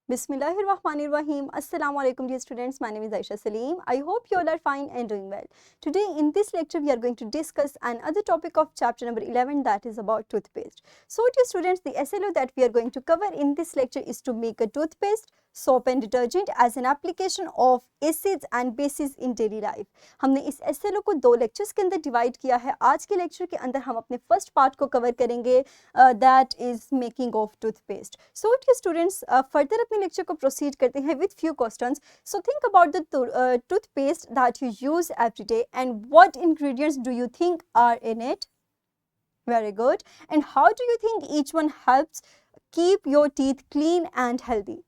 Bismillahirrahmanirrahim. Assalamu alaikum dear students. My name is Aisha Salim. I hope you all are fine and doing well. Today in this lecture we are going to discuss another topic of chapter number 11, that is about toothpaste. So dear students, the SLO that we are going to cover in this lecture is to make a toothpaste, soap and detergent as an application of acids and bases in daily life. हमने इस SLO को दो lectures के अंदर divide किया है. आज के lecture के अंदर हम अपने first part को cover करेंगे, that is making of toothpaste. So dear students, further अपने lecture को proceed करते हैं with few questions. So think about the toothpaste that you use every day and what ingredients do you think are in it? Very good. And how do you think each one helps keep your teeth clean and healthy?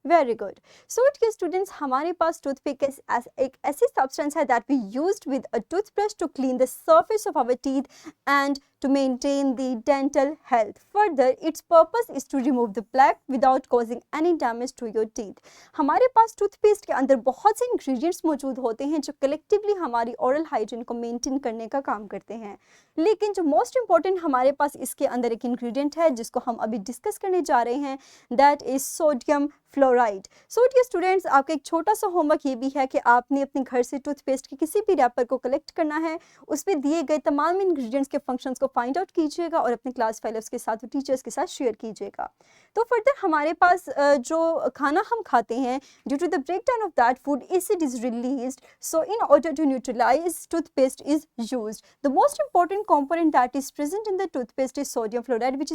Very good. So dear students, हमारे पास toothpaste एक ऐसी substance है that we used with a toothbrush to clean the surface of our teeth and to maintain the dental health. Further, its purpose is to remove the plaque without causing any damage to your teeth. हमारे पास toothpaste के अंदर बहुत से ingredients मौजूद होते हैं जो collectively हमारी oral hygiene को maintain करने का काम करते हैं. लेकिन जो most important हमारे पास इसके अंदर एक ingredient है जिसको हम अभी discuss करने जा रहे हैं, that is sodium fluoride. So dear students, आपका एक छोटा सा होमवर्क ये भी है कि आपने अपने घर से टूथपेस्ट के किसी भी रैपर को कलेक्ट करना है, उसमें दिए गए तमाम इंग्रेडिएंट्स के फंक्शंस को फाइंड आउट कीजिएगा और अपने क्लास फेलोज के साथ, टीचर्स के साथ शेयर कीजिएगा. तो फर्दर हमारे पास जो खाना हम खाते हैं, due to the breakdown of that food acid is released, so in order to neutralise toothpaste is used. The most important component that is present in the toothpaste is sodium fluoride, which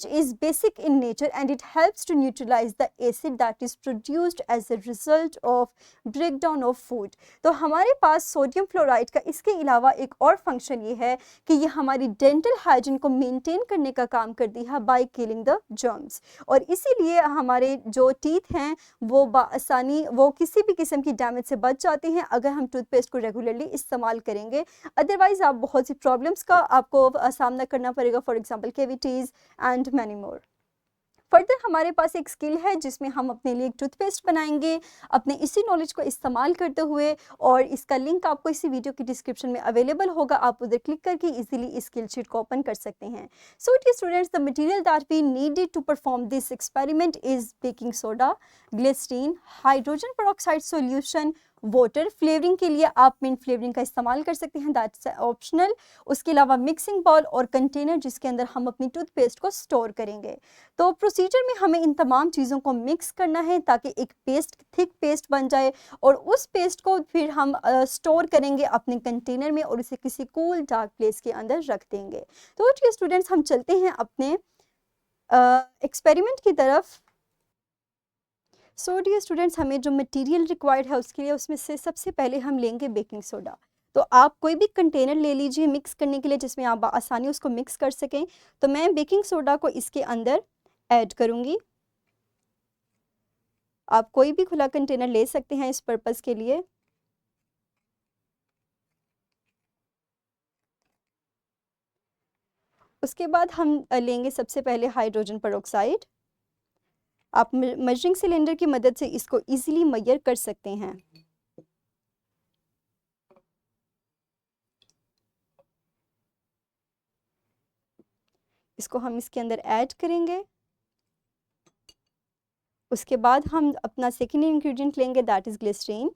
is basic in nature and it helps to neutralize the acid that is produced as a result of breakdown of food. तो हमारे पास sodium fluoride का इसके अलावा एक और function ये है कि ये हमारी डेंटल हाइजीन को मेंटेन करने का काम करती है बाय किलिंग द जर्म्स, और इसीलिए हमारे जो टीथ हैं वो आसानी वो किसी भी किस्म की डैमेज से बच जाते हैं अगर हम टूथपेस्ट को रेगुलरली इस्तेमाल करेंगे. अदरवाइज आप बहुत सी प्रॉब्लम्स का आपको सामना करना पड़ेगा, for example cavities and many more. Further हमारे पास एक स्किल है जिसमें हम अपने लिए एक टूथपेस्ट बनाएंगे अपने इसी नॉलेज को इस्तेमाल करते हुए, और इसका लिंक आपको इसी वीडियो की डिस्क्रिप्शन में अवेलेबल होगा. आप उधर क्लिक करके इजीली इस स्किल शीट को ओपन कर सकते हैं. So dear students, the material that we needed to perform this experiment is baking soda, glycerine, hydrogen peroxide solution, water. Flavouring के लिए आप मिंट फ्लेवरिंग का इस्तेमाल कर सकते हैं, दैट्स ऑप्शनल. उसके अलावा मिक्सिंग बाउल और कंटेनर जिसके अंदर हम अपनी टूथपेस्ट को स्टोर करेंगे. तो प्रोसीजर में हमें इन तमाम चीज़ों को मिक्स करना है ताकि एक पेस्ट, थिक पेस्ट बन जाए, और उस पेस्ट को फिर हम स्टोर करेंगे अपने कंटेनर में और इसे किसी कूल डार्क प्लेस के अंदर रख देंगे. तो ये स्टूडेंट्स, हम चलते हैं अपने एक्सपेरिमेंट की तरफ. सो डियर स्टूडेंट्स, हमें जो मटेरियल रिक्वायर्ड है उसके लिए उसमें से सबसे पहले हम लेंगे बेकिंग सोडा. तो आप कोई भी कंटेनर ले लीजिए मिक्स करने के लिए जिसमें आप आसानी उसको मिक्स कर सकें. तो मैं बेकिंग सोडा को इसके अंदर ऐड करूँगी. आप कोई भी खुला कंटेनर ले सकते हैं इस पर्पज़ के लिए. उसके बाद हम लेंगे सबसे पहले हाइड्रोजन पेरोक्साइड. आप मेजरिंग सिलेंडर की मदद से इसको इजीली मेजर कर सकते हैं. इसको हम इसके अंदर ऐड करेंगे. उसके बाद हम अपना सेकेंड इंग्रेडिएंट लेंगे, दैट इज ग्लिसरीन.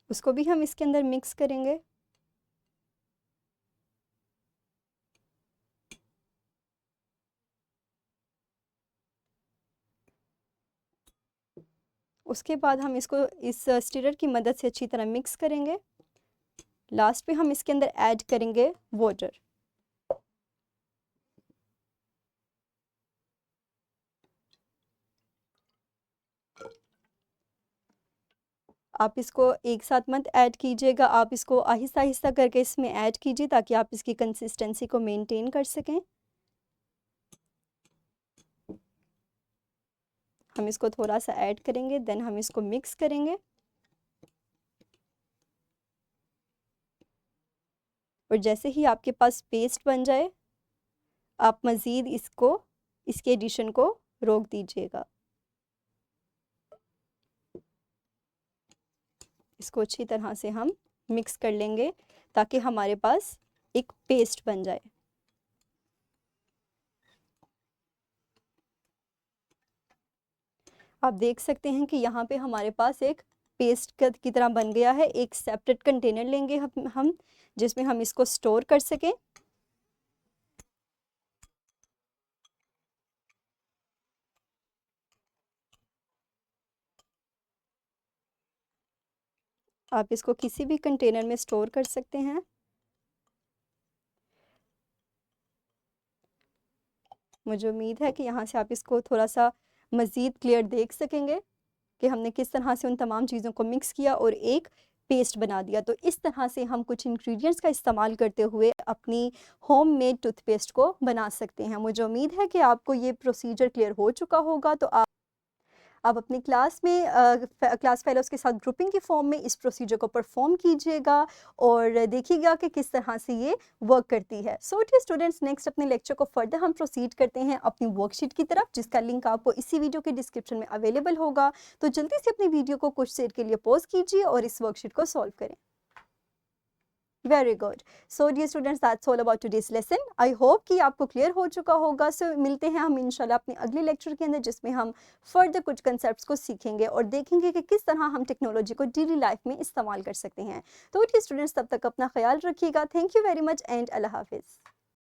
उसको भी हम इसके अंदर मिक्स करेंगे. उसके बाद हम इसको इस स्टीरर की मदद से अच्छी तरह मिक्स करेंगे. लास्ट पे हम इसके अंदर ऐड करेंगे वाटर. आप इसको एक साथ मत ऐड कीजिएगा, आप इसको आहिस्ता आहिस्ता करके इसमें ऐड कीजिए ताकि आप इसकी कंसिस्टेंसी को मेंटेन कर सकें. हम इसको थोड़ा सा ऐड करेंगे, देन हम इसको मिक्स करेंगे. और जैसे ही आपके पास पेस्ट बन जाए आप मज़ीद इसके एडिशन को रोक दीजिएगा. इसको अच्छी तरह से हम मिक्स कर लेंगे ताकि हमारे पास एक पेस्ट बन जाए। आप देख सकते हैं कि यहाँ पे हमारे पास एक पेस्ट की तरह बन गया है। एक सेपरेट कंटेनर लेंगे हम जिसमें हम इसको स्टोर कर सकें। आप इसको किसी भी कंटेनर में स्टोर कर सकते हैं। मुझे उम्मीद है कि यहाँ से आप इसको थोड़ा सा मज़ीद क्लियर देख सकेंगे कि हमने किस तरह से उन तमाम चीज़ों को मिक्स किया और एक पेस्ट बना दिया। तो इस तरह से हम कुछ इंग्रेडिएंट्स का इस्तेमाल करते हुए अपनी होममेड टूथपेस्ट को बना सकते हैं। मुझे उम्मीद है कि आपको ये प्रोसीजर क्लियर हो चुका होगा। तो आप अपनी क्लास में क्लास फेलोज़ के साथ ग्रुपिंग की फॉर्म में इस प्रोसीजर को परफॉर्म कीजिएगा और देखिएगा कि किस तरह से ये वर्क करती है। सो डियर स्टूडेंट्स, नेक्स्ट अपने लेक्चर को फर्दर हम प्रोसीड करते हैं अपनी वर्कशीट की तरफ, जिसका लिंक आपको इसी वीडियो के डिस्क्रिप्शन में अवेलेबल होगा। तो जल्दी से अपनी वीडियो को कुछ देर के लिए पॉज कीजिए और इस वर्कशीट को सॉल्व करें। Very good. So dear students, that's all about today's lesson. I hope कि आपको क्लियर हो चुका होगा। सो मिलते हैं हम इंशाल्लाह अपने अगले लेक्चर के अंदर, जिसमें हम फर्दर कुछ कंसेप्ट्स को सीखेंगे और देखेंगे कि किस तरह हम टेक्नोलॉजी को डेली लाइफ में इस्तेमाल कर सकते हैं। तो डियर स्टूडेंट्स, तब तक अपना ख्याल रखिएगा। Thank you very much and अल्लाह हाफिज़।